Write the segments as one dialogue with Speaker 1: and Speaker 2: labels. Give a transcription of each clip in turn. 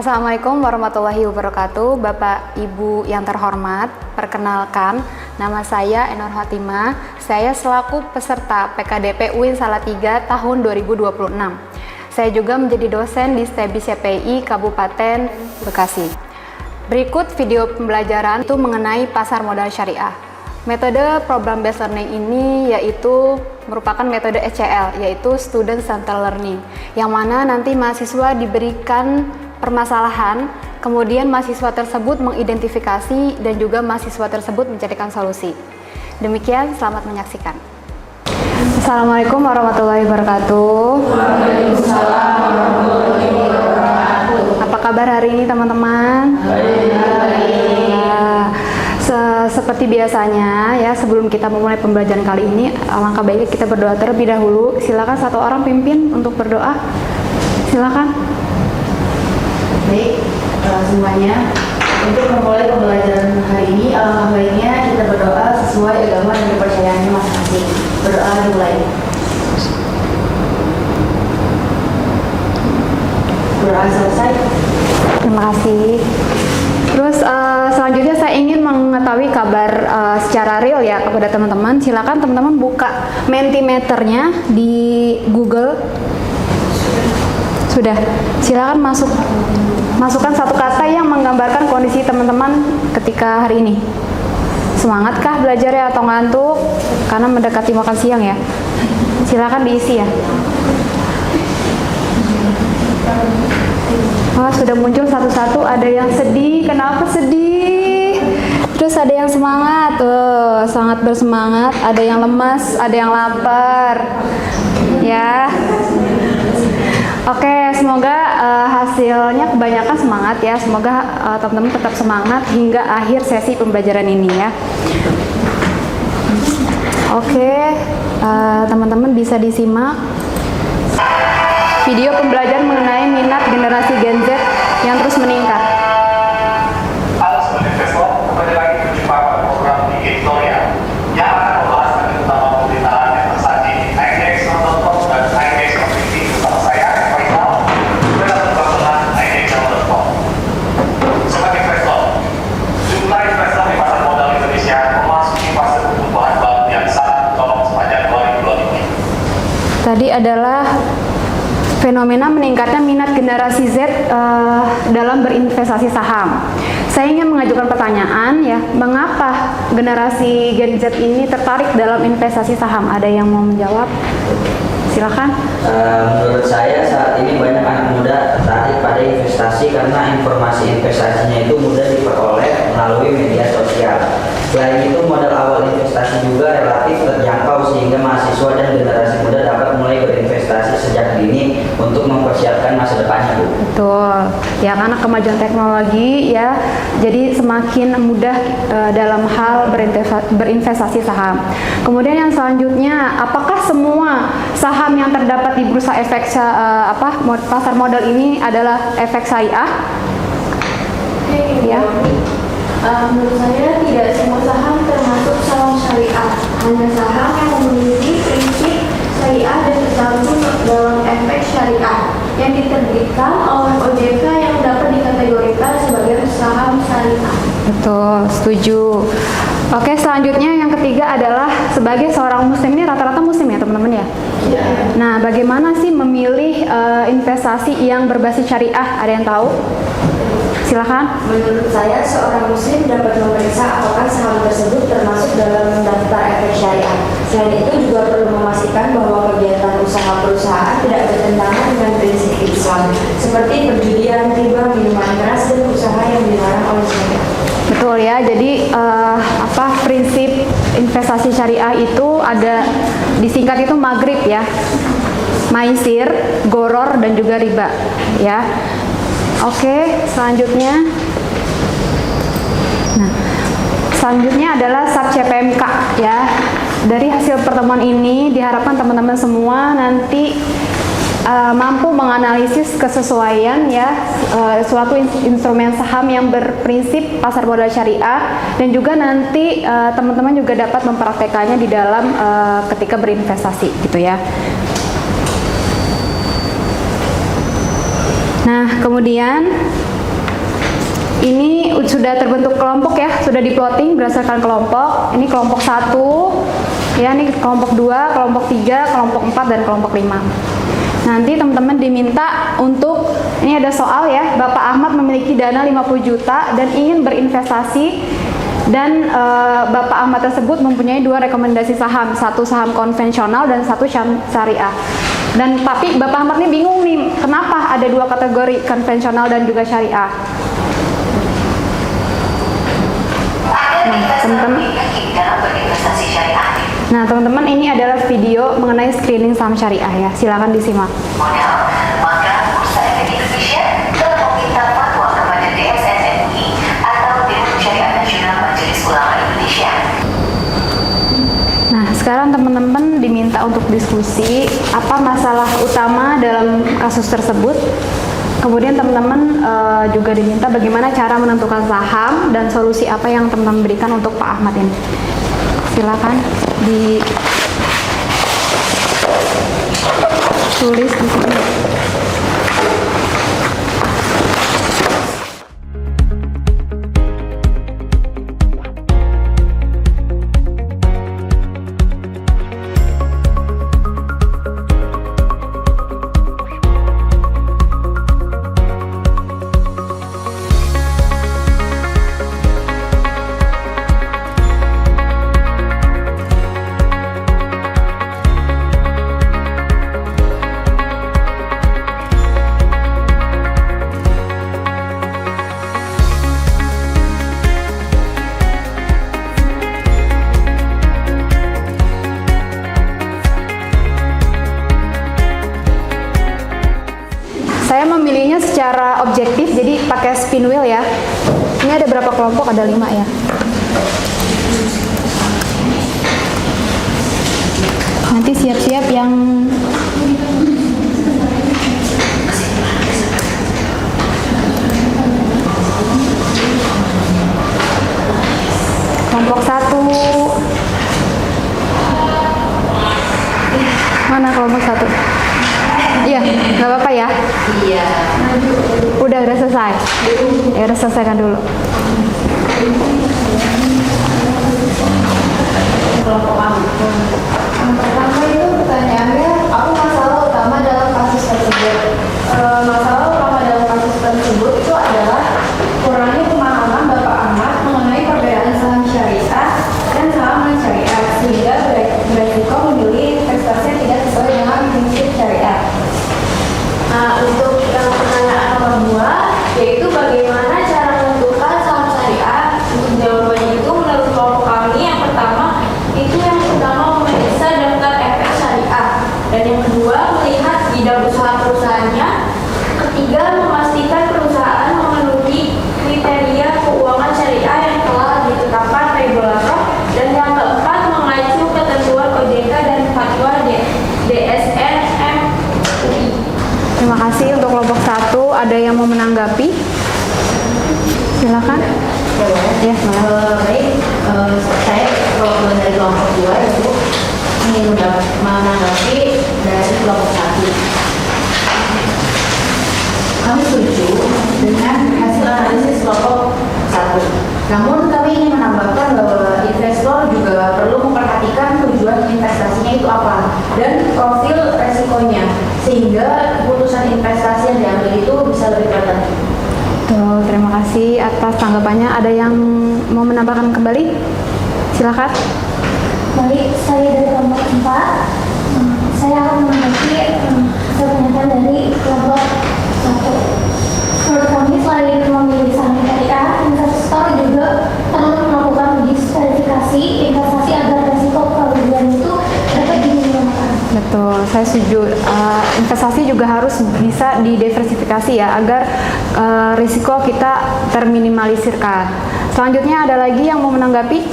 Speaker 1: Assalamualaikum warahmatullahi wabarakatuh. Bapak Ibu yang terhormat, perkenalkan nama saya Enor Hatimah. Saya selaku peserta PKDP UIN Salatiga tahun 2026. Saya juga menjadi dosen di STEBI CPI Kabupaten Bekasi. Berikut video pembelajaran itu mengenai pasar modal syariah. Metode program based learning ini yaitu merupakan metode SCL, yaitu Student Centered Learning, yang mana nanti mahasiswa diberikan permasalahan, kemudian mahasiswa tersebut mengidentifikasi dan juga mahasiswa tersebut mencarikan solusi. Demikian, selamat menyaksikan. Assalamualaikum warahmatullahi wabarakatuh.
Speaker 2: Waalaikumsalam warahmatullahi wabarakatuh.
Speaker 1: Apa kabar hari ini teman-teman? Seperti biasanya ya, sebelum kita memulai pembelajaran kali ini, alangkah baiknya kita berdoa terlebih dahulu. Silakan satu orang pimpin untuk berdoa. Silakan.
Speaker 2: Baik, semuanya, untuk memulai pembelajaran hari ini, alangkah baiknya kita berdoa sesuai agama dan kepercayaannya masing-masing. Berdoa dimulai. Berdoa selesai.
Speaker 1: Terima kasih. Terus selanjutnya saya ingin mengetahui kabar secara real ya kepada teman-teman. Silakan teman-teman buka Mentimeternya di Google. Sudah. Silakan masukkan satu kata yang menggambarkan kondisi teman-teman ketika hari ini. Semangatkah belajarnya atau ngantuk? Karena mendekati makan siang ya. Silakan diisi ya. Wah, sudah muncul satu-satu. Ada yang sedih. Kenapa sedih? Terus ada yang semangat. Sangat bersemangat. Ada yang lemas, ada yang lapar. Ya. Oke, semoga hasilnya kebanyakan semangat ya. Semoga teman-teman tetap semangat hingga akhir sesi pembelajaran ini ya. Oke, teman-teman bisa disimak video pembelajaran mengenai minat generasi Gen Z yang terus meningkat.
Speaker 3: Halo Sobat Investor, kembali lagi berjumpa pada program di Editorial yang akan membahas tentang pemberitaan yang tersaji di IDX.com dan IDX.tv bersama saya, Faisal, dalam pembangunan IDX.com. Sobat Investor, jumlah investor di pasar modal Indonesia memasuki fase pertumbuhan baru yang sangat tolong sepanjang 2023.
Speaker 1: Tadi adalah fenomena meningkatnya minat generasi Z dalam berinvestasi saham. Saya ingin mengajukan pertanyaan ya, mengapa generasi Gen Z ini tertarik dalam investasi saham? Ada yang mau menjawab? Silakan.
Speaker 4: Menurut saya saat ini banyak anak muda tertarik pada investasi karena informasi investasinya itu mudah diperoleh melalui media sosial. Selain itu, modal awal investasi juga relatif terjangkau sehingga mahasiswa dan generasi muda dapat mulai berinvestasi sejak dini untuk mempersiapkan masa depannya, Bu.
Speaker 1: Betul. Ya, karena kemajuan teknologi ya, jadi semakin mudah dalam hal berinvestasi saham. Kemudian yang selanjutnya, apakah semua saham yang terdapat di bursa efek pasar modal ini adalah efek syariah? Ya.
Speaker 2: Menurut saya tidak semua saham termasuk saham syariah. Hanya saham yang memiliki prinsip syariah dan tercantum dalam efek syariah yang diterbitkan oleh OJK yang dapat dikategorikan sebagai saham syariah.
Speaker 1: Betul, setuju. Oke, selanjutnya yang ketiga adalah sebagai seorang muslim, ini rata-rata muslim ya teman-teman ya?
Speaker 2: Ya.
Speaker 1: Nah, bagaimana sih memilih investasi yang berbasis syariah? Ada yang tahu? Silakan.
Speaker 2: Menurut saya, seorang muslim dapat memeriksa apakah saham tersebut termasuk dalam daftar efek syariah. Selain itu juga perlu memastikan bahwa kegiatan usaha perusahaan tidak bertentangan dengan prinsip Islam, seperti perjudian, riba, minuman keras, dan usaha yang dilarang oleh syariah.
Speaker 1: Betul ya, jadi prinsip investasi syariah itu ada, disingkat itu maghrib ya, maisir, goror, dan juga riba ya. Oke, selanjutnya. Nah, selanjutnya adalah SAP CPMK ya. Dari hasil pertemuan ini diharapkan teman-teman semua nanti mampu menganalisis kesesuaian ya suatu instrumen saham yang berprinsip pasar modal syariah, dan juga nanti teman-teman juga dapat mempraktekannya di dalam ketika berinvestasi gitu ya. Nah, kemudian Ini sudah terbentuk kelompok ya, sudah di-plotting berdasarkan kelompok. Ini kelompok 1, ya ini kelompok 2, kelompok 3, kelompok 4, dan kelompok 5. Nanti teman-teman diminta untuk, ini ada soal ya, Bapak Ahmad memiliki dana 50 juta dan ingin berinvestasi, dan Bapak Ahmad tersebut mempunyai 2 rekomendasi saham, 1 saham konvensional dan 1 saham syariah. Dan tapi Bapak Ahmad ini bingung nih, kenapa ada 2 kategori, konvensional dan juga syariah. Nah, teman-teman, ini adalah video mengenai screening saham syariah ya. Silakan disimak.
Speaker 5: Modal, maka Bursa Efek Indonesia telah meminta fatwa kepada DSN MUI atau Dewan Syariah Nasional Majelis Ulama Indonesia.
Speaker 1: Nah, sekarang teman-teman diminta untuk diskusi apa masalah utama dalam kasus tersebut. Kemudian teman-teman juga diminta bagaimana cara menentukan saham dan solusi apa yang teman-teman berikan untuk Pak Ahmad ini. Silakan ditulis di sini. Saya memilihnya secara objektif, jadi pakai spin wheel ya. Ini ada berapa kelompok? Ada 5 ya. Nanti siap-siap yang kelompok 1. Mana kelompok 1? Iya, nggak apa-apa ya?
Speaker 2: Iya.
Speaker 1: Udah selesai? Ya udah selesaikan dulu.
Speaker 2: Kelompok A. Yang pertama itu pertanyaannya, apa masalah utama dalam kasus tersebut? Masalah utama dalam kasus tersebut itu adalah kurangnya pemahaman Bapak Ahmad mengenai perbedaan saham syariah dan saham non-syariah, sehingga beresiko memilih investasi yang tidak sesuai dengan prinsip syariah. Nah, untuk yang pertanyaan nomor 2, yaitu bagaimana cara menentukan saham syariah. Untuk jawabannya itu menurut kelompok kami, yang pertama memeriksa daftar efek syariah, dan yang kedua melihat bidang usaha perusahaannya, ketiga memastikan perusahaan memenuhi kriteria keuangan syariah yang telah ditetapkan regulator, dan yang keempat mengacu ketentuan OJK dan fatwa DSN MUI.
Speaker 1: Terima kasih untuk kelompok 1. Ada yang mau menanggapi? Silakan. Ya,
Speaker 2: Baik, saya kalau dari kelompok 2 itu ingin menanggapi dari kelompok 1. Kami setuju dengan hasil analisis kelompok 1. Namun kami ingin menambahkan bahwa investor juga perlu memperhatikan tujuan investasinya itu apa dan profil resikonya, sehingga keputusan investasi yang diambil itu bisa lebih berhati.
Speaker 1: Tuh, terima kasih atas tanggapannya. Ada yang mau menambahkan kembali? Silakan.
Speaker 6: Baik, saya dari kelompok 4. Saya akan menanggapi pernyataan dari kelompok 1. Menurut kami, selain memilih saham syariah, investor juga perlu melakukan uji verifikasi investasi agar resiko kerugian itu dapat diminimalkan.
Speaker 1: Betul, saya setuju. Investasi juga harus bisa didiversifikasi ya, agar risiko kita terminimalisirkan. Selanjutnya ada lagi yang mau menanggapi?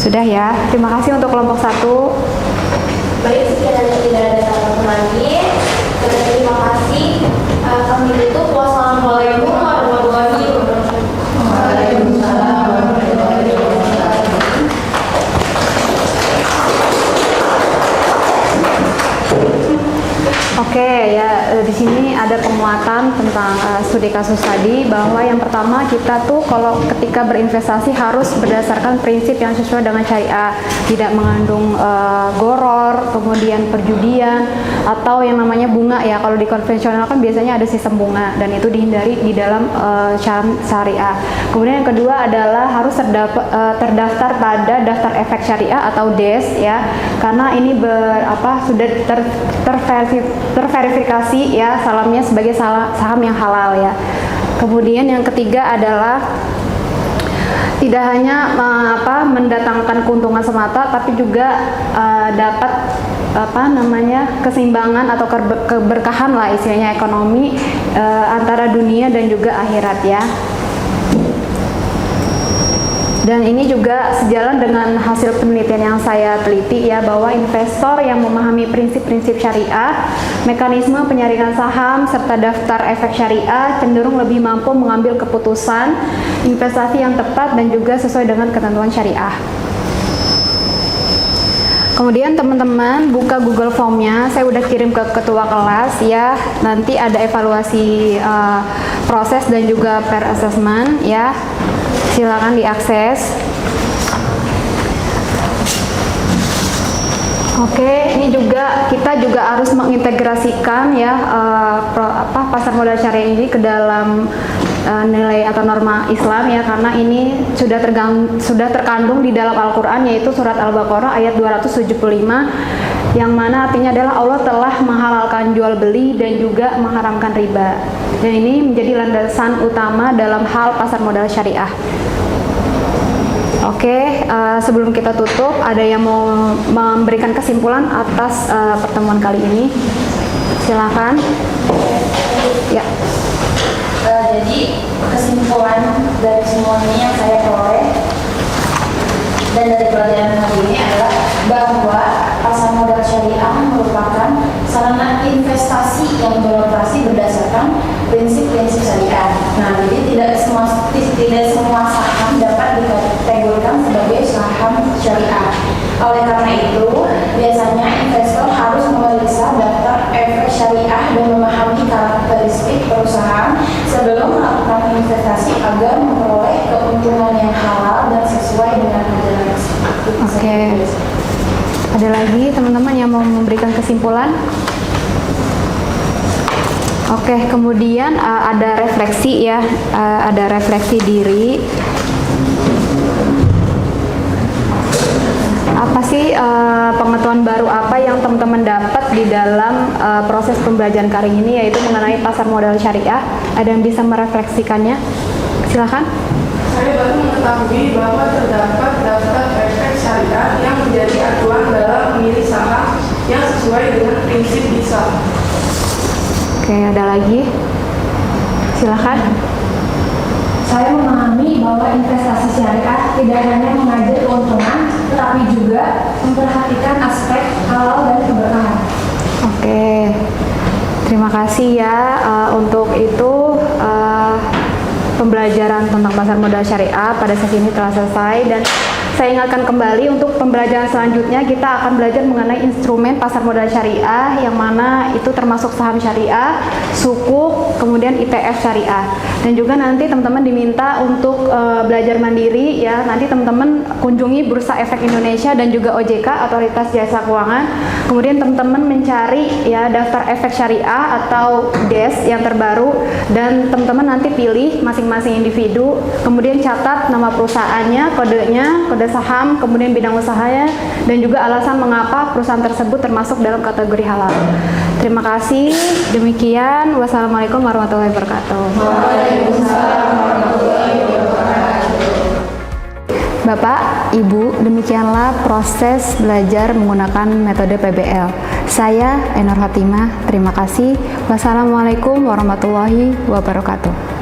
Speaker 1: Sudah ya, terima kasih untuk kelompok 1.
Speaker 2: Baik, sekiranya tidak ada tanggapan lagi, terima kasih. Kami tutup. Wassalamualaikum warahmatullahi wabarakatuh. Waalaikumsalam warahmatullahi wabarakatuh.
Speaker 1: Oke, ya di sini ada penguatan tentang studi kasus tadi, bahwa yang pertama kita tuh kalau ketika berinvestasi harus berdasarkan prinsip yang sesuai dengan syariah, tidak mengandung goror, kemudian perjudian atau yang namanya bunga ya. Kalau di konvensional kan biasanya ada sistem bunga dan itu dihindari di dalam syariah. Kemudian yang kedua adalah harus terdaftar pada daftar efek syariah atau DES ya, karena ini sudah terverifikasi ya sahamnya sebagai saham yang halal ya. Kemudian yang ketiga adalah tidak hanya mendatangkan keuntungan semata, tapi juga dapat keseimbangan atau keberkahan lah istilahnya ekonomi antara dunia dan juga akhirat ya. Dan ini juga sejalan dengan hasil penelitian yang saya teliti ya, bahwa investor yang memahami prinsip-prinsip syariah, mekanisme penyaringan saham, serta daftar efek syariah cenderung lebih mampu mengambil keputusan investasi yang tepat dan juga sesuai dengan ketentuan syariah. Kemudian teman-teman buka Google Form-nya, saya udah kirim ke ketua kelas ya. Nanti ada evaluasi proses dan juga peer assessment ya. Silakan diakses. Oke, ini juga kita juga harus mengintegrasikan ya pasar modal syariah ini ke dalam nilai atau norma Islam ya, karena ini sudah terkandung di dalam Al-Qur'an, yaitu surat Al-Baqarah ayat 275 yang mana artinya adalah Allah telah menghalalkan jual beli dan juga mengharamkan riba. Dan ini menjadi landasan utama dalam hal pasar modal syariah. Oke, sebelum kita tutup, ada yang mau memberikan kesimpulan atas pertemuan kali ini? Silakan. Ya.
Speaker 2: Jadi kesimpulan dari semua ini yang saya peroleh dan dari pelajaran hari ini adalah bahwa pasar modal syariah merupakan sarana investasi yang beroperasi berdasarkan prinsip-prinsip syariah. Nah, jadi tidak semua saham dapat dikategorikan sebagai saham syariah. Oleh karena itu, biasanya investor harus memeriksa daftar efek syariah dan memahami karakteristik perusahaan sebelum melakukan investasi agar memperoleh keuntungan yang halal dan sesuai dengan ajaran Islam.
Speaker 1: Oke. Ada lagi teman-teman yang mau memberikan kesimpulan? Oke, kemudian ada refleksi ya, ada refleksi diri. Apa sih pengetahuan baru apa yang teman-teman dapat di dalam proses pembelajaran kali ini, yaitu mengenai pasar modal syariah? Ada yang bisa merefleksikannya? Silakan.
Speaker 7: Saya baru mengetahui bahwa terdapat daftar efek syariah yang menjadi acuan dalam memilih saham yang sesuai dengan prinsip BISA.
Speaker 1: Oke, ada lagi? Silakan.
Speaker 6: Saya memahami bahwa investasi syariah tidak hanya mengajar keuntungan, tetapi juga memperhatikan aspek halal dan keberkahan.
Speaker 1: Oke, terima kasih ya. Untuk itu pembelajaran tentang pasar modal syariah pada sesi ini telah selesai, dan saya ingatkan kembali untuk pembelajaran selanjutnya kita akan belajar mengenai instrumen pasar modal syariah, yang mana itu termasuk saham syariah, sukuk, kemudian ITF syariah. Dan juga nanti teman-teman diminta untuk belajar mandiri ya. Nanti teman-teman kunjungi Bursa Efek Indonesia dan juga OJK, Otoritas Jasa Keuangan. Kemudian teman-teman mencari ya daftar efek syariah atau DES yang terbaru, dan teman-teman nanti pilih masing-masing individu, kemudian catat nama perusahaannya, kodenya, kode saham, kemudian bidang usahanya, dan juga alasan mengapa perusahaan tersebut termasuk dalam kategori halal. Terima kasih. Demikian. Wassalamualaikum warahmatullahi wabarakatuh. Bapak, Ibu, demikianlah proses belajar menggunakan metode PBL. Saya Enor Hatimah. Terima kasih. Wassalamualaikum warahmatullahi wabarakatuh.